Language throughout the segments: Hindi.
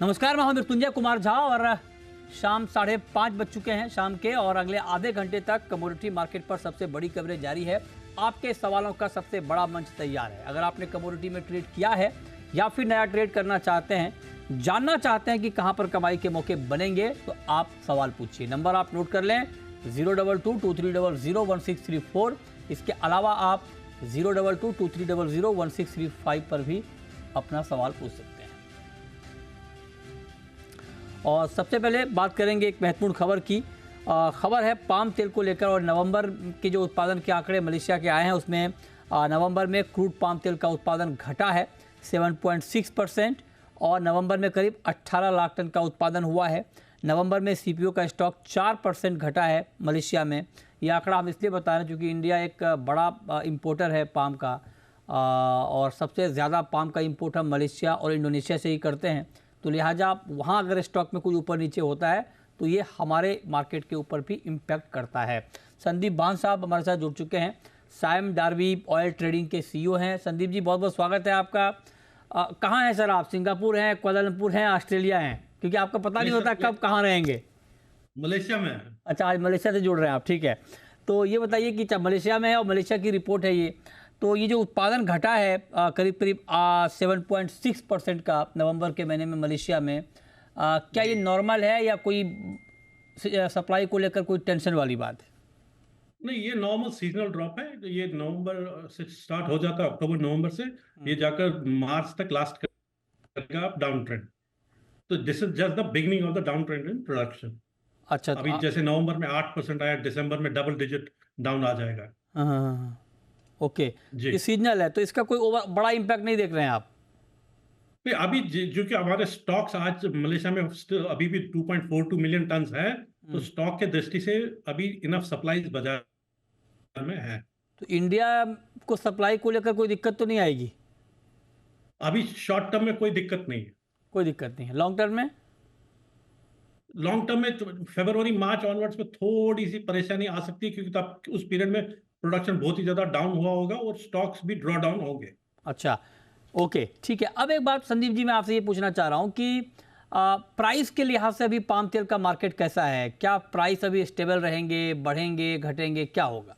नमस्कार, मैं हूं मृत्युंजय कुमार झा और शाम 5:30 बज चुके हैं शाम के, और अगले आधे घंटे तक कमोडिटी मार्केट पर सबसे बड़ी कवरेज जारी है। आपके सवालों का सबसे बड़ा मंच तैयार है। अगर आपने कमोडिटी में ट्रेड किया है या फिर नया ट्रेड करना चाहते हैं, जानना चाहते हैं कि कहां पर कमाई के मौके बनेंगे, तो आप सवाल पूछिए। नंबर आप नोट कर लें 02223001634। इसके अलावा आप 02223001635 पर भी अपना सवाल पूछ सकते हैं। और सबसे पहले बात करेंगे एक महत्वपूर्ण खबर की। खबर है पाम तेल को लेकर, और नवंबर के जो उत्पादन के आंकड़े मलेशिया के आए हैं उसमें नवंबर में क्रूड पाम तेल का उत्पादन घटा है 7.6%, और नवंबर में करीब 18 लाख टन का उत्पादन हुआ है। नवंबर में सीपीओ का स्टॉक 4% घटा है मलेशिया में। ये आंकड़ा हम इसलिए बता रहे हैं क्योंकि इंडिया एक बड़ा इंपोर्टर है पाम का, और सबसे ज़्यादा पाम का इंपोर्ट हम मलेशिया और इंडोनेशिया से ही करते हैं। तो लिहाजा वहाँ अगर स्टॉक में कोई ऊपर नीचे होता है तो ये हमारे मार्केट के ऊपर भी इम्पैक्ट करता है। संदीप बान साहब हमारे साथ जुड़ चुके हैं, साइम डार्बी ऑयल ट्रेडिंग के सीईओ हैं। संदीप जी, बहुत बहुत स्वागत है आपका। कहाँ हैं सर आप? सिंगापुर हैं, कुआलालंपुर हैं, ऑस्ट्रेलिया हैं? क्योंकि आपको पता नहीं होता कब कहाँ रहेंगे। मलेशिया में। अच्छा, आज मलेशिया से जुड़ रहे हैं आप, ठीक है। तो ये बताइए कि मलेशिया में है और मलेशिया की रिपोर्ट है ये, तो ये जो उत्पादन घटा है करीब 7.6% का नवंबर के महीने में मलेशिया में, क्या ये नॉर्मल है या कोई सप्लाई को लेकर कोई टेंशन वाली बात है? नहीं, ये नॉर्मल सीजनल ड्रॉप है। ये नवंबर से स्टार्ट हो जाता है, अक्टूबर नवंबर से ये जाकर मार्च तक लास्ट करेगा डाउन ट्रेंड। तो this is just the beginning of the down trend in production. अच्छा, अभी जैसे नवंबर में 8% आया, दिसंबर में डबल डिजिट डाउन आ जाएगा। हाँ, ओके। ये सीजनल है तो इसका कोई बड़ा इम्पैक्ट नहीं देख रहे हैं आप? अभी जो कि हमारे स्टॉक्स आज मलेशिया में अभी भी 2.42 मिलियन टन है, तो स्टॉक के दृष्टि से अभी इनफ सप्लाईज बाजार में है। तो इंडिया को सप्लाई को लेकर कोई दिक्कत तो नहीं आएगी? अभी शॉर्ट टर्म में कोई दिक्कत नहीं है। कोई दिक्कत नहीं है। लॉन्ग टर्म में? लॉन्ग टर्म में फरवरी मार्च ऑनवर्ड्स में थोड़ी सी परेशानी आ सकती है, क्योंकि तब उस पीरियड में प्रोडक्शन बहुत ही ज्यादा डाउन हुआ होगा और स्टॉक्स भी ड्रॉ डाउन होंगे। अच्छा, ओके, ठीक है। अब एक बात संदीप जी, मैं आपसे ये पूछना चाह रहा हूँ कि प्राइस के लिहाज से अभी पाम तेल का मार्केट कैसा है? क्या प्राइस अभी स्टेबल रहेंगे, बढ़ेंगे, घटेंगे, क्या होगा?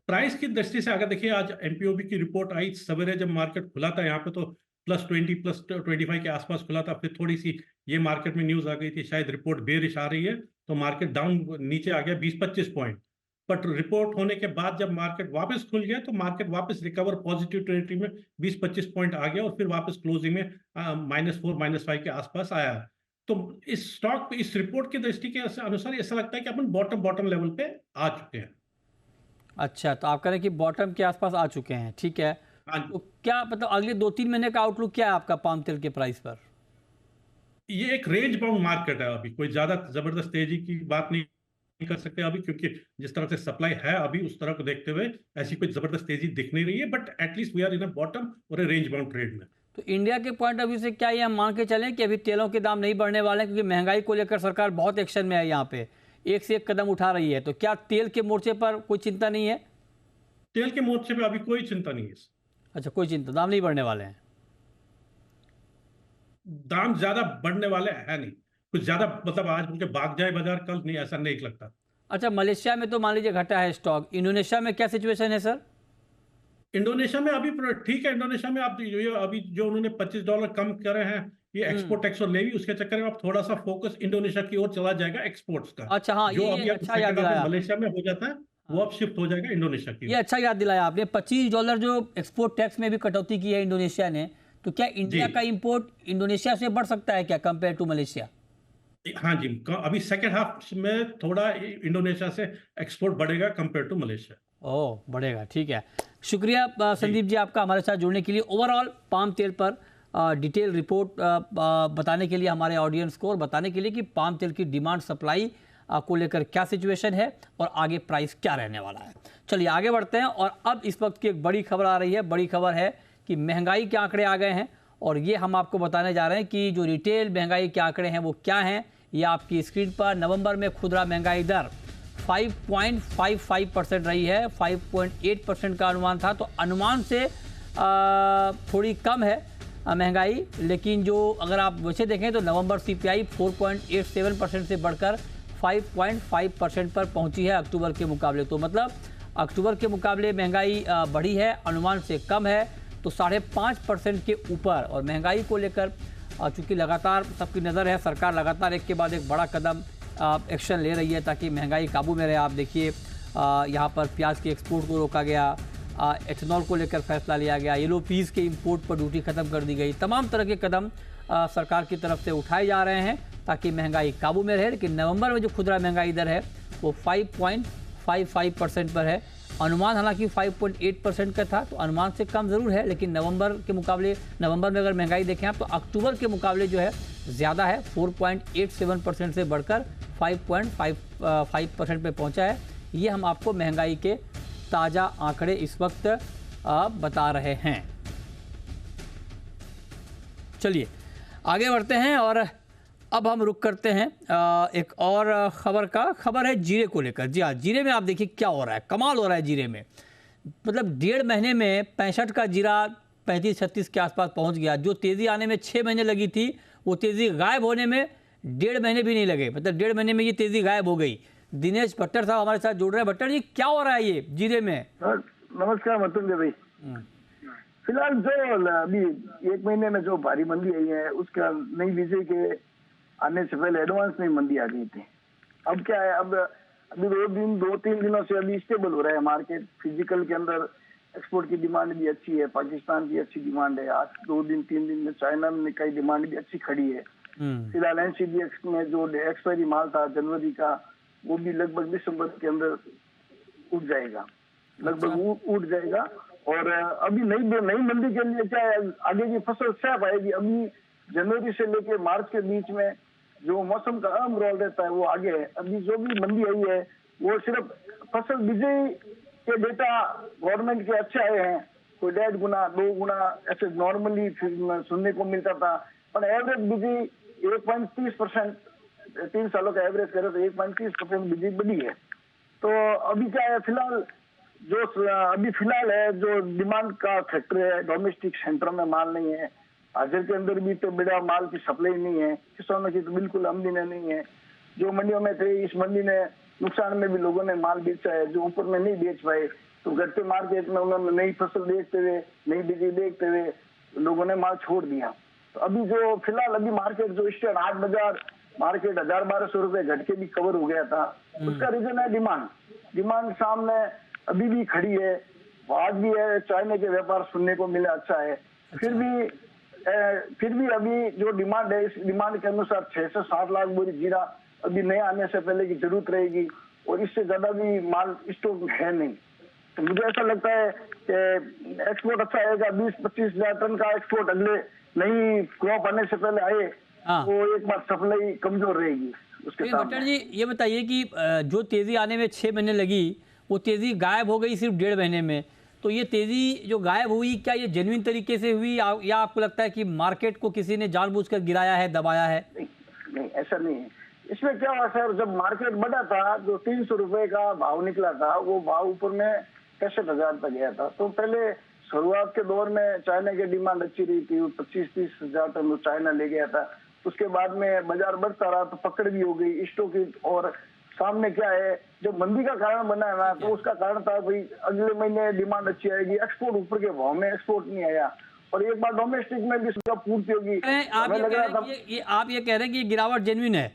प्राइस की दृष्टि से अगर देखिए, आज एमपीओबी की रिपोर्ट आई सवेरे, जब मार्केट खुला था यहाँ पे तो +20 +25 के आसपास खुला था। फिर थोड़ी सी ये मार्केट में न्यूज आ गई थी शायद रिपोर्ट बेरिश आ रही है, तो मार्केट डाउन नीचे आ गया 20-25 पॉइंट। बट रिपोर्ट होने के बाद जब मार्केट वापस खुल गया तो मार्केट वापस रिकवर पॉजिटिव टेरिटरी में 20-25 पॉइंट आ गया, और फिर वापस क्लोजिंग में -4 -5 के आसपास आया। तो इस स्टॉक पे इस रिपोर्ट की दृष्टि के अनुसार ऐसा लगता है कि अपन बॉटम लेवल पे आ चुके हैं। अच्छा, तो आप कह रहे हैं कि बॉटम के आसपास आ चुके हैं, ठीक है। तो क्या मतलब अगले 2-3 महीने का आउटलुक क्या है आपका पाम तेल के प्राइस पर? ये एक रेंज बाउंड मार्केट है। अभी कोई ज्यादा जबरदस्त तेजी की बात नहीं कर सकते अभी, क्योंकि जिस तरह से सप्लाई है अभी उस तरह को देखते हुए ऐसी कोई जबरदस्त तेजी दिख नहीं रही है। But at least we are in a bottom और ए रेंज बाउंड ट्रेड में। तो इंडिया के पॉइंट ऑफ व्यू से क्या ये हम मान के चलें कि अभी तेलों के दाम नहीं बढ़ने वाले हैं, क्योंकि महंगाई को लेकर सरकार बहुत एक्शन में है, यहाँ पे एक से एक कदम उठा रही है, तो क्या तेल के मोर्चे पर कोई चिंता नहीं है? तेल के मोर्चे पे अभी कोई चिंता नहीं है। अच्छा, कोई चिंता, दाम नहीं बढ़ने वाले हैं? दाम ज्यादा बढ़ने वाले है नहीं, कुछ ज्यादा मतलब आज मुझे भाग जाए बाजार कल, नहीं, ऐसा नहीं लगता। अच्छा, मलेशिया में तो मान लीजिए घटा है स्टॉक, इंडोनेशिया में क्या सिचुएशन है सर? इंडोनेशिया में अभी ठीक है। इंडोनेशिया में आप अभी जो उन्होंने $25 कम करे हैं, ये एक्सपोर्ट टैक्स और लेवी, उसके चक्कर में आप थोड़ा सा फोकस इंडोनेशिया की ओर चला जाएगा एक्सपोर्ट्स का। अच्छा, हाँ, जो ये अभी अच्छा याद दिलाया। मलेशिया में हो जाता है वो अब शिफ्ट हो जाएगा इंडोनेशिया की। ये अच्छा याद दिलाया आपने। $25 जो एक्सपोर्ट टैक्स में भी कटौती की है इंडोनेशिया ने, तो क्या इंडिया का इंपोर्ट इंडोनेशिया से बढ़ सकता है क्या कंपेयर टू मलेशिया? हाँ जी, अभी सेकेंड हाफ में थोड़ा इंडोनेशिया से एक्सपोर्ट बढ़ेगा कंपेयर टू मलेशिया। ओह, बढ़ेगा, ठीक है। शुक्रिया संदीप जी आपका हमारे साथ जुड़ने के लिए। ओवरऑल पाम तेल पर डिटेल रिपोर्ट बताने के लिए हमारे ऑडियंस को, और बताने के लिए कि पाम तेल की डिमांड सप्लाई को लेकर क्या सिचुएशन है और आगे प्राइस क्या रहने वाला है। चलिए आगे बढ़ते हैं। और अब इस वक्त की एक बड़ी खबर आ रही है। बड़ी खबर है कि महंगाई के आंकड़े आ गए हैं, और ये हम आपको बताने जा रहे हैं कि जो रिटेल महंगाई के आंकड़े हैं वो क्या हैं। ये आपकी स्क्रीन पर नवंबर में खुदरा महंगाई दर 5.55% रही है। 5.8% का अनुमान था, तो अनुमान से थोड़ी कम है। महंगाई, लेकिन जो अगर आप वैसे देखें तो नवंबर सीपीआई 4.87% से बढ़कर 5.5% पर पहुंची है अक्टूबर के मुकाबले। तो मतलब अक्टूबर के मुकाबले महंगाई बढ़ी है, अनुमान से कम है, तो 5.5% के ऊपर। और महंगाई को लेकर चूंकि लगातार सबकी नज़र है, सरकार लगातार एक के बाद एक बड़ा कदम एक्शन ले रही है ताकि महंगाई काबू में रहे। आप देखिए यहाँ पर प्याज के एक्सपोर्ट को रोका गया, एथेनॉल को लेकर फैसला लिया गया, येलो पीस के इंपोर्ट पर ड्यूटी खत्म कर दी गई। तमाम तरह के कदम सरकार की तरफ से उठाए जा रहे हैं ताकि महंगाई काबू में रहे। लेकिन नवंबर में जो खुदरा महंगाई दर है वो 5.55% पर है। अनुमान हालांकि 5.8% का था, तो अनुमान से कम ज़रूर है, लेकिन नवंबर के मुकाबले, नवंबर में अगर महंगाई देखें आप तो अक्टूबर के मुकाबले जो है ज़्यादा है, 4.87% से बढ़कर 5.55% पे पहुंचा है। ये हम आपको महंगाई के ताज़ा आंकड़े इस वक्त बता रहे हैं। चलिए आगे बढ़ते हैं और अब हम रुक करते हैं एक और खबर है जीरे को लेकर। जी हाँ, जीरे में आप देखिए क्या हो रहा है, कमाल हो रहा है जीरे में। मतलब 1.5 महीने में 65 का जीरा 35-36 के आसपास पहुंच गया। जो तेज़ी आने में 6 महीने लगी थी, वो तेज़ी गायब होने में 1.5 महीने भी नहीं लगे। मतलब 1.5 महीने में ये तेज़ी गायब हो गई। दिनेश भट्टर साहब हमारे साथ जुड़ रहे हैं। भट्टर जी, क्या हो रहा है ये जीरे में? नमस्कार मृत्युंजय भाई। फिलहाल जो अभी 1 महीने में जो भारी मंदी आई है, उसका नई विजय के आने से पहले एडवांस में मंदी आ गई थी। अब क्या है, अब अभी 2-3 दिनों से अभी स्टेबल हो रहा है मार्केट। फिजिकल के अंदर एक्सपोर्ट की डिमांड भी अच्छी है, पाकिस्तान की अच्छी डिमांड है। आज 2-3 दिन में चाइना में कई डिमांड भी अच्छी खड़ी है। फिलहाल एनसीडीएक्स में जो एक्सपायरी माल था जनवरी का, वो भी लगभग दिसंबर के अंदर उठ जाएगा, लगभग उठ जाएगा। और अभी नई मंदी के लिए क्या है, आगे की फसल स्याप आएगी। अभी जनवरी से लेके मार्च के बीच में जो मौसम का अहम रोल रहता है वो आगे है। अभी जो भी मंदी आई है वो सिर्फ फसल बिजाई के डेटा गवर्नमेंट के अच्छे आए हैं। कोई 1.5 गुना 2 गुना ऐसे नॉर्मली सुनने को मिलता था, पर एवरेज बिजाई 1.30%, 3 सालों का एवरेज करे तो 1.30% बिजाई बढ़ी है। तो अभी क्या है, फिलहाल है जो डिमांड का फैक्टर है, डोमेस्टिक सेंटरों में माल नहीं है। हाजिर के अंदर भी तो बड़ा माल की सप्लाई नहीं है, किसानों की तो बिल्कुल आमदनी नहीं है। जो मंडियों में थे, इस मंडी ने नुकसान में भी लोगों ने माल बेचा है, जो ऊपर में नहीं बेच पाए। तो घटते मार्केट में उन्होंने नई फसल देखते हुए, नई बिजली देखते हुए लोगों ने माल छोड़ दिया। तो अभी जो फिलहाल अभी मार्केट जो स्टेट 8 बाजार मार्केट 1000-1200 रुपए घट के भी कवर हो गया था, उसका रीजन है डिमांड सामने अभी भी खड़ी है। आज भी है, चाइना के व्यापार सुनने को मिला अच्छा है। फिर भी अभी जो डिमांड है, इस डिमांड के अनुसार 6 से 7 लाख बोरी जीरा अभी नए आने से पहले की जरूरत रहेगी, और इससे ज्यादा भी माल स्टॉक है नहीं। तो मुझे ऐसा लगता है कि एक्सपोर्ट अच्छा आएगा। 20-25 हजार टन का एक्सपोर्ट अगले नई क्रॉप आने से पहले आए, तो एक बार सप्लाई कमजोर रहेगी उसके साथ। भट्टर जी, ये बताइए कि जो तेजी आने में 6 महीने लगी, वो तेजी गायब हो गई सिर्फ 1.5 महीने में। तो ये तेजी जो गायब हुई, क्या ये जेन्युइन तरीके से हुई, या आपको लगता है कि मार्केट को किसी ने जानबूझकर गिराया है, दबाया है? नहीं, ऐसा नहीं है। इसमें क्या हुआ सर, जब मार्केट बढ़ा था, जो 300 रुपए का भाव निकला था, वो भाव ऊपर में 65,000 तक गया था। तो पहले शुरुआत के दौर में चाइना की डिमांड अच्छी रही थी, 25-30 हजार टन चाइना ले गया था। उसके बाद में बाजार बढ़ता रहा तो पकड़ भी हो गई स्टॉक की। और सामने क्या है, जो मंदी का कारण बना है ना, तो उसका कारण था भाई अगले महीने डिमांड अच्छी आएगी, एक्सपोर्ट ऊपर के भाव में एक्सपोर्ट नहीं आया, और एक बार डोमेस्टिक में भी उसका पूर्ति होगी। आप ये कह रहे हैं कि गिरावट जेन्युइन है?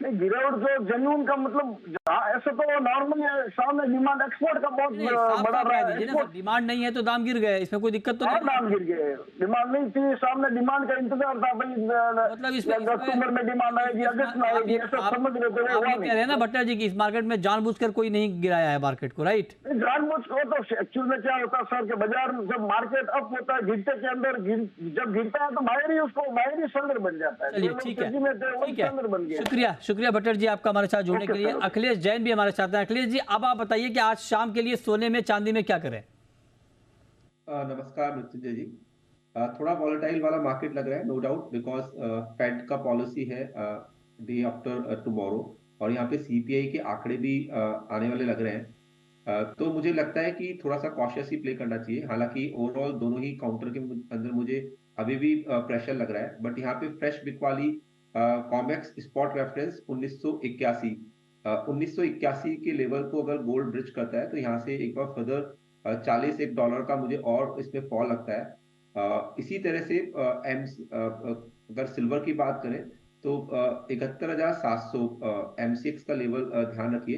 नहीं, गिरावट जो जेन्युइन का मतलब ऐसा तो नॉर्मल है, सामने डिमांड एक्सपोर्ट का बहुत बड़ा रहा है। डिमांड नहीं है तो दाम गिर गए, इसमें कोई दिक्कत तो नहीं? दाम गिर गए, डिमांड नहीं थी, सामने डिमांड का इंतजार था भाई। मतलब अक्टूबर में डिमांड आएगी, अगस्त में आएगी, ऐसा समझ रहे थे। आप कह रहे हैं ना भट्टर जी की इस मार्केट में जानबूझकर कोई नहीं गिराया है मार्केट को, राइट? जानबूझ को तो एक्चुअल में क्या होता है सर, के बाजार जब मार्केट अप होता है, गिरते के अंदर जब गिरता है तो बाहर ही संदर्भ बन जाता है। चलिए ठीक है, शुक्रिया भट्टर जी आपका हमारे साथ जुड़ने के लिए। अखिलेश जैन भी हमारे साथ हैं। अखिलेश जी, अब आप बताइए कि आज शाम के लिए सोने में चांदी में क्या करें? नमस्कार मृत्युंजय जी। थोड़ा वॉलेटाइल वाला मार्केट लग रहा है, नो डाउट, बिकॉज फेड का पॉलिसी है डे आफ्टर टुमारो, और यहाँ पे सीपीआई के आंकड़े भी आने वाले लग रहे हैं। तो मुझे लगता है कि थोड़ा सा कॉशियस ही प्ले करना चाहिए। हालांकि ओवरऑल दोनों ही काउंटर के अंदर मुझे अभी भी प्रेशर लग रहा है, बट यहाँ पे फ्रेश बिकवाली कॉमेक्स स्पॉट रेफरेंस 1981 के लेवल को अगर गोल्ड ब्रिज करता है तो यहाँ से एक बार फर्दर 40 एक डॉलर का मुझे और इसमें फॉल लगता है। इसी तरह से अगर सिल्वर की बात करें तो 71,700 M6 का लेवल ध्यान रखिए।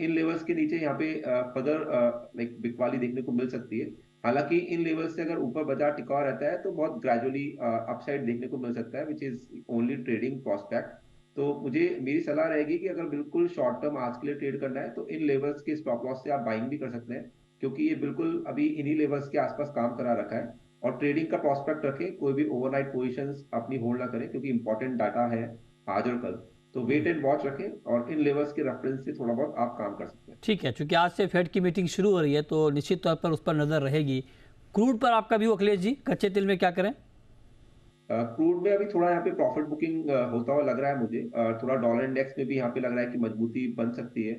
इन लेवल्स के नीचे यहाँ पे फर्दर लाइक बिकवाली देखने को मिल सकती है। हालांकि इन लेवल से अगर ऊपर बाजार टिका रहता है तो बहुत ग्रेजुअली अपसाइड देखने को मिल सकता है, which is only trading prospect. तो मुझे मेरी सलाह रहेगी कि अगर बिल्कुल शॉर्ट टर्म आज के लिए ट्रेड करना है तो इन लेवल्स के स्टॉप लॉस से आप बाइंग भी कर सकते हैं, क्योंकि ये बिल्कुल अभी इन्हीं लेवल्स के आसपास काम करा रखा है। और ट्रेडिंग का प्रोस्पेक्ट रखें, कोई भी ओवरनाइट पोजीशंस अपनी होल्ड ना करें, क्योंकि इंपॉर्टेंट डाटा है आज और कल। तो वेट एंड वॉच रखें और इन लेवल्स के रेफरेंस से थोड़ा बहुत आप काम कर सकते हैं। ठीक है, क्योंकि आज से फेड की मीटिंग शुरू हो रही है तो निश्चित तौर पर उस पर नजर रहेगी। क्रूड पर आपका व्यू अखिलेश जी, कच्चे तेल में क्या करें? क्रूड में अभी थोड़ा यहाँ पे प्रॉफिट बुकिंग होता हुआ लग रहा है मुझे। थोड़ा डॉलर इंडेक्स में भी यहाँ पे लग रहा है कि मजबूती बन सकती है।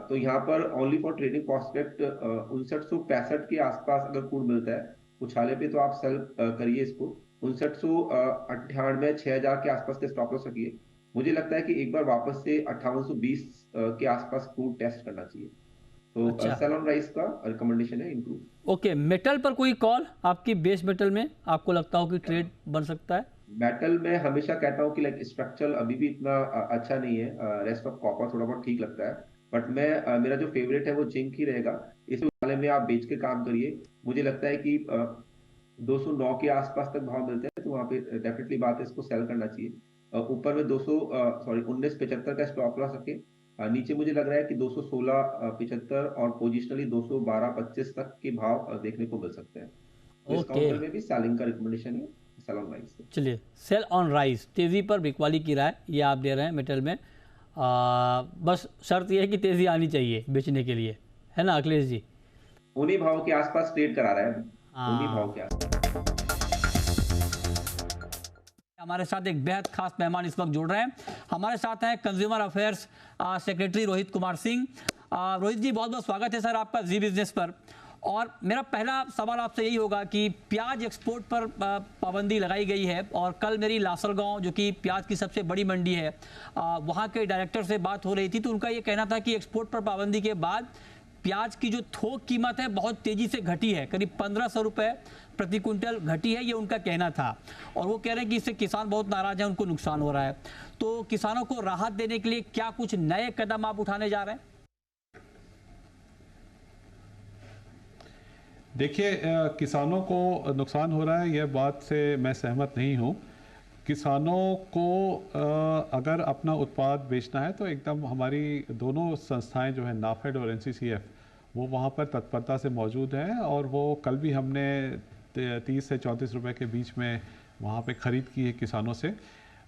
तो यहाँ पर ओनली फॉर ट्रेडिंग प्रोस्पेक्ट 5965 के आसपास अगर क्रूड मिलता है उछाले पे तो आप सेल करिए इसको। 5998 6000 के आसपास के स्टॉप लॉस रखिए। मुझे लगता है कि एक बार वापस से 5820 के आसपास क्रूड टेस्ट करना चाहिए। तो अच्छा। सेल ऑन राइस का रिकमेंडेशन है इंक्लूड। ओके, मेटल पर कोई कॉल आपकी बेस मेटल में आपको लगता हो कि ट्रेड बन सकता है? मेटल में हमेशा कहता हूँ कि लाइक स्ट्रक्चरल अभी भी इतना अच्छा नहीं है। रेस्ट ऑफ कॉपर थोड़ा बहुत ठीक लगता है, बट मैं मेरा जो फेवरेट है वो जिंक ही रहेगा। इस वाले में आप बेच के काम करिए। मुझे लगता है कि 209 के आसपास तक भाव मिलते हैं तो वहां पे डेफिनेटली बात है इसको सेल करना चाहिए। ऊपर में 1975 का स्टॉप लॉस रखें। नीचे मुझे लग रहा है कि 216.75 और पोजिशनली 212.25 तक के भाव देखने को मिल सकते हैं। तो इस ओके, काउंटर में भी सेलिंग का रिकमेंडेशन है, सेल ऑन राइस। चलिए, सेल ऑन राइस, तेजी पर बिकवाली की राय ये आप दे रहे हैं मेटल में। बस शर्त यह है कि तेजी आनी चाहिए बेचने के लिए, है ना अखिलेश जी? उन्हीं भाव के आसपास ट्रेड करा रहा है, उन्हीं हाँ। भाव के आसपास। हमारे साथ एक बेहद खास मेहमान इस वक्त जुड़ रहे हैं। हमारे साथ हैं consumer affairs secretary Rohit Kumar Singh. Rohit ji, बहुत बहुत स्वागत है सर आपका जी बिजनेस पर। और मेरा पहला सवाल आपसे यही होगा कि प्याज एक्सपोर्ट पर पाबंदी लगाई गई है और कल मेरी लासलगांव जो कि प्याज की सबसे बड़ी मंडी है वहाँ के डायरेक्टर से बात हो रही थी, तो उनका ये कहना था कि एक्सपोर्ट पर पाबंदी के बाद प्याज की जो थोक कीमत है बहुत तेजी से घटी है, करीब 1500 रुपये प्रति कुंटल घटी है, ये उनका कहना था। और वो कह रहे हैं कि इससे किसान बहुत नाराज हैं, उनको नुकसान हो रहा है। तो किसानों को राहत देने के लिए क्या कुछ नए कदम आप उठाने जा रहे हैं? देखिए, किसानों को नुकसान हो रहा है, यह बात से मैं सहमत नहीं हूँ। किसानों को अगर अपना उत्पाद बेचना है तो एकदम हमारी दोनों संस्थाएं जो है नाफेड और NCCF वो वहाँ पर तत्परता से मौजूद हैं और वो कल भी हमने 30 से 34 रुपए के बीच में वहाँ पे ख़रीद की है किसानों से।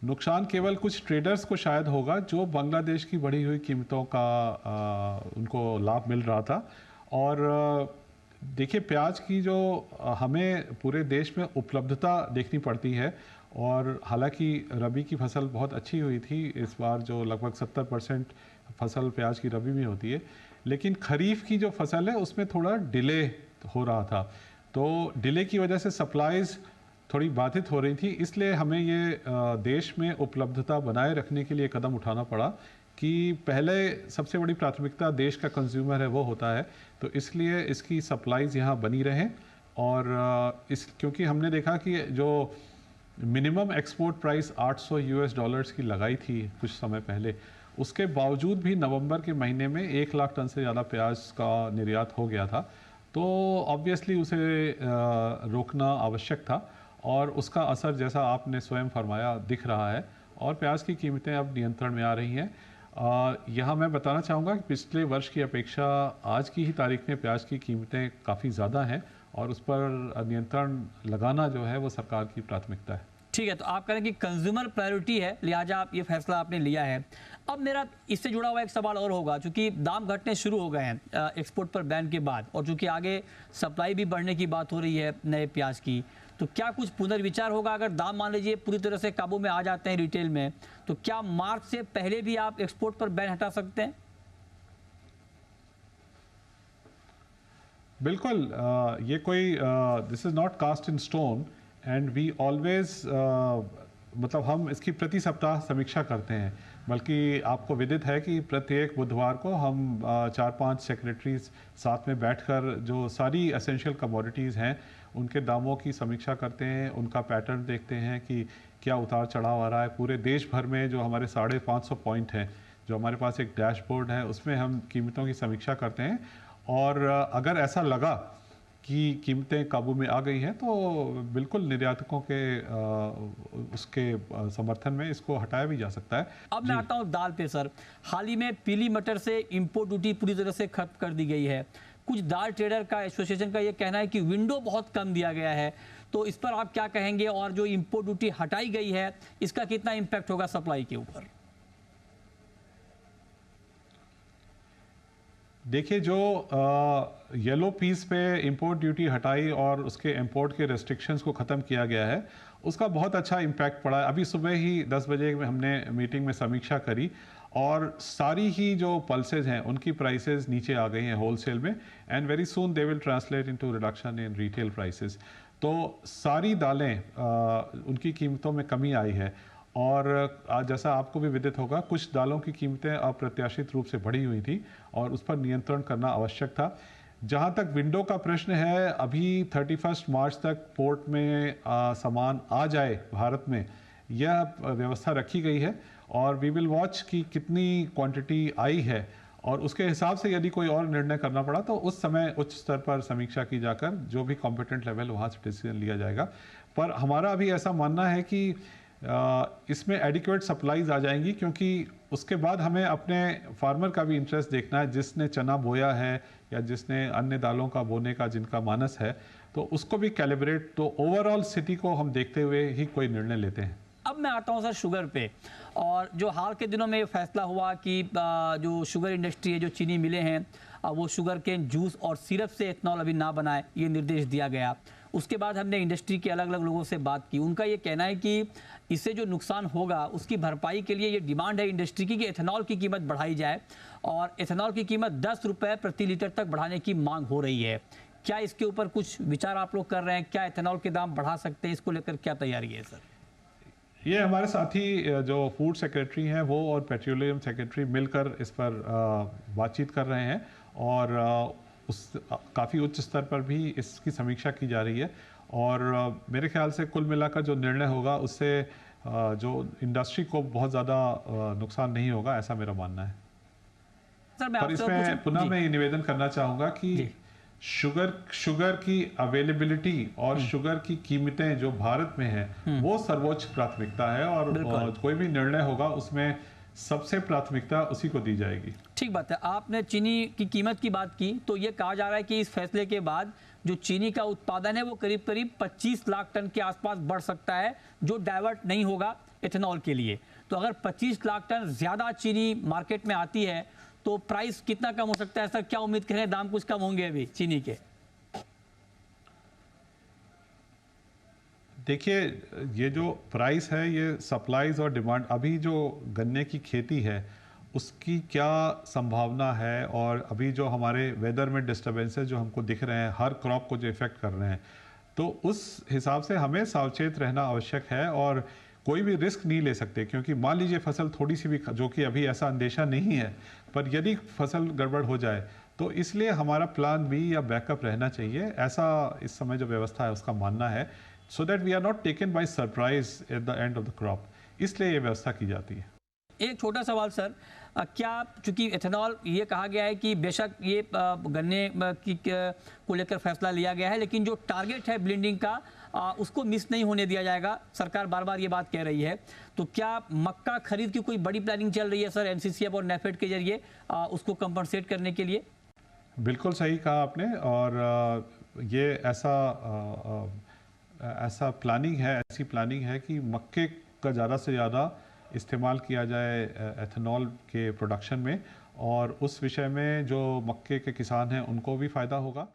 नुकसान केवल कुछ ट्रेडर्स को शायद होगा जो बांग्लादेश की बढ़ी हुई कीमतों का उनको लाभ मिल रहा था। और देखिए, प्याज की जो हमें पूरे देश में उपलब्धता देखनी पड़ती है, और हालांकि रबी की फसल बहुत अच्छी हुई थी इस बार, जो लगभग 70% फसल प्याज की रबी में होती है, लेकिन खरीफ की जो फसल है उसमें थोड़ा डिले हो रहा था। तो डिले की वजह से सप्लाईज थोड़ी बाधित हो रही थी, इसलिए हमें ये देश में उपलब्धता बनाए रखने के लिए कदम उठाना पड़ा कि पहले सबसे बड़ी प्राथमिकता देश का कंज्यूमर है वो होता है, तो इसलिए इसकी सप्लाईज यहाँ बनी रहें। और क्योंकि हमने देखा कि जो मिनिमम एक्सपोर्ट प्राइस $800 की लगाई थी कुछ समय पहले, उसके बावजूद भी नवंबर के महीने में 1 लाख टन से ज़्यादा प्याज का निर्यात हो गया था। तो ऑब्वियसली उसे रोकना आवश्यक था और उसका असर जैसा आपने स्वयं फरमाया दिख रहा है और प्याज की कीमतें अब नियंत्रण में आ रही हैं। यहाँ मैं बताना चाहूँगा कि पिछले वर्ष की अपेक्षा आज की ही तारीख में प्याज की कीमतें काफ़ी ज़्यादा हैं और उस पर नियंत्रण लगाना जो है वो सरकार की प्राथमिकता है। ठीक है, तो आप कह रहे हैं कि कंज्यूमर प्रायोरिटी है, लिहाजा आप ये फैसला आपने लिया है। अब मेरा इससे जुड़ा हुआ एक सवाल और होगा, चूंकि दाम घटने शुरू हो गए हैं एक्सपोर्ट पर बैन के बाद और चूंकि आगे सप्लाई भी बढ़ने की बात हो रही है नए प्याज की, तो क्या कुछ पुनर्विचार होगा अगर दाम मान लीजिए पूरी तरह से काबू में आ जाते हैं रिटेल में, तो क्या मार्च से पहले भी आप एक्सपोर्ट पर बैन हटा सकते हैं? बिल्कुल, ये कोई this is not cast in stone and we always मतलब हम इसकी प्रति सप्ताह समीक्षा करते हैं, बल्कि आपको विदित है कि प्रत्येक बुधवार को हम 4-5 सेक्रेटरीज साथ में बैठकर जो सारी एसेंशियल कमोडिटीज़ हैं उनके दामों की समीक्षा करते हैं, उनका पैटर्न देखते हैं कि क्या उतार चढ़ाव आ रहा है। पूरे देश भर में जो हमारे 550 पॉइंट हैं, जो हमारे पास एक डैशबोर्ड है, उसमें हम कीमतों की समीक्षा करते हैं और अगर ऐसा लगा कि कीमतें काबू में आ गई हैं तो बिल्कुल निर्यातकों के उसके समर्थन में इसको हटाया भी जा सकता है। अब मैं आता हूँ दाल पे सर। हाल ही में पीली मटर से इंपोर्ट ड्यूटी पूरी तरह से खत्म कर दी गई है। कुछ दाल ट्रेडर का एसोसिएशन का ये कहना है कि विंडो बहुत कम दिया गया है, तो इस पर आप क्या कहेंगे? और जो इंपोर्ट ड्यूटी हटाई गई है इसका कितना इम्पैक्ट होगा सप्लाई के ऊपर? देखिए, जो येलो पीस पे इंपोर्ट ड्यूटी हटाई और उसके इंपोर्ट के रेस्ट्रिक्शंस को ख़त्म किया गया है, उसका बहुत अच्छा इम्पैक्ट पड़ा है। अभी सुबह ही 10 बजे में हमने मीटिंग में समीक्षा करी और सारी ही जो पल्सेज हैं उनकी प्राइसेस नीचे आ गई हैं होलसेल में, and very soon they will translate into reduction in retail prices. तो सारी दालें उनकी कीमतों में कमी आई है और आज जैसा आपको भी विदित होगा, कुछ दालों की कीमतें अप्रत्याशित रूप से बढ़ी हुई थी और उस पर नियंत्रण करना आवश्यक था। जहाँ तक विंडो का प्रश्न है, अभी 31 मार्च तक पोर्ट में सामान आ जाए भारत में, यह व्यवस्था रखी गई है और वी विल वॉच कि कितनी क्वांटिटी आई है और उसके हिसाब से यदि कोई और निर्णय करना पड़ा तो उस समय उच्च स्तर पर समीक्षा की जाकर जो भी कॉम्पिटेंट लेवल वहाँ से डिसीजन लिया जाएगा। पर हमारा अभी ऐसा मानना है कि इसमें एडिक्वेट सप्लाईज आ जाएंगी, क्योंकि उसके बाद हमें अपने फार्मर का भी इंटरेस्ट देखना है, जिसने चना बोया है या जिसने अन्य दालों का बोने का जिनका मानस है, तो उसको भी कैलिब्रेट, तो ओवरऑल स्थिति को हम देखते हुए ही कोई निर्णय लेते हैं। अब मैं आता हूं सर शुगर पे, और जो हाल के दिनों में ये फैसला हुआ कि जो शुगर इंडस्ट्री है, जो चीनी मिले हैं, वो शुगर केन जूस और सिरप से एथनॉल अभी ना बनाए, ये निर्देश दिया गया। उसके बाद हमने इंडस्ट्री के अलग अलग लोगों से बात की, उनका ये कहना है कि इससे जो नुकसान होगा उसकी भरपाई के लिए ये डिमांड है इंडस्ट्री की कि एथनॉल की कीमत बढ़ाई जाए और एथनॉल की कीमत 10 रुपये प्रति लीटर तक बढ़ाने की मांग हो रही है। क्या इसके ऊपर कुछ विचार आप लोग कर रहे हैं? क्या एथनॉल के दाम बढ़ा सकते हैं? इसको लेकर क्या तैयारी है सर? ये हमारे साथी जो फूड सेक्रेटरी हैं वो और पेट्रोलियम सेक्रेटरी मिलकर इस पर बातचीत कर रहे हैं और उस काफ़ी उच्च स्तर पर भी इसकी समीक्षा की जा रही है और मेरे ख्याल से कुल मिलाकर जो निर्णय होगा उससे जो इंडस्ट्री को बहुत ज़्यादा नुकसान नहीं होगा, ऐसा मेरा मानना है। सर मैं पर इसमें पुनः मैं ये निवेदन करना चाहूँगा कि शुगर की अवेलेबिलिटी और शुगर की कीमतें जो भारत में है वो सर्वोच्च प्राथमिकता है और कोई भी निर्णय होगा उसमें सबसे प्राथमिकता उसी को दी जाएगी। ठीक बात है। आपने चीनी की कीमत की बात की, तो ये कहा जा रहा है कि इस फैसले के बाद जो चीनी का उत्पादन है वो करीब करीब 25 लाख टन के आसपास बढ़ सकता है, जो डाइवर्ट नहीं होगा एथेनॉल के लिए। तो अगर 25 लाख टन ज़्यादा चीनी मार्केट में आती है तो प्राइस कितना कम हो सकता है सर? क्या उम्मीद करें, दाम कुछ कम होंगे अभी चीनी के? देखिए, ये जो प्राइस है ये सप्लाईज और डिमांड, अभी जो गन्ने की खेती है उसकी क्या संभावना है और अभी जो हमारे वेदर में डिस्टर्बेंसेस जो हमको दिख रहे हैं, हर क्रॉप को जो इफ़ेक्ट कर रहे हैं, तो उस हिसाब से हमें सावचेत रहना आवश्यक है और कोई भी रिस्क नहीं ले सकते, क्योंकि मान लीजिए फसल थोड़ी सी भी, जो कि अभी ऐसा अंदेशा नहीं है, पर यदि फसल गड़बड़ हो जाए तो इसलिए हमारा प्लान बी या बैकअप रहना चाहिए, ऐसा इस समय जो व्यवस्था है उसका मानना है, so that we are not taken by surprise at the end of the crop, इसलिए ये व्यवस्था की जाती है। एक छोटा सवाल सर, क्या चूंकि एथेनॉल ये कहा गया है कि बेशक ये गन्ने को लेकर फैसला लिया गया है, लेकिन जो टारगेट है ब्लेंडिंग का उसको मिस नहीं होने दिया जाएगा, सरकार बार बार ये बात कह रही है, तो क्या मक्का खरीद की कोई बड़ी प्लानिंग चल रही है सर एनसीसीएफ और नेफेड के जरिए उसको कंपनसेट करने के लिए? बिल्कुल सही कहा आपने, और ये ऐसा प्लानिंग है, ऐसी प्लानिंग है कि मक्के का ज़्यादा से ज़्यादा इस्तेमाल किया जाए एथेनॉल के प्रोडक्शन में, और उस विषय में जो मक्के के किसान हैं उनको भी फ़ायदा होगा।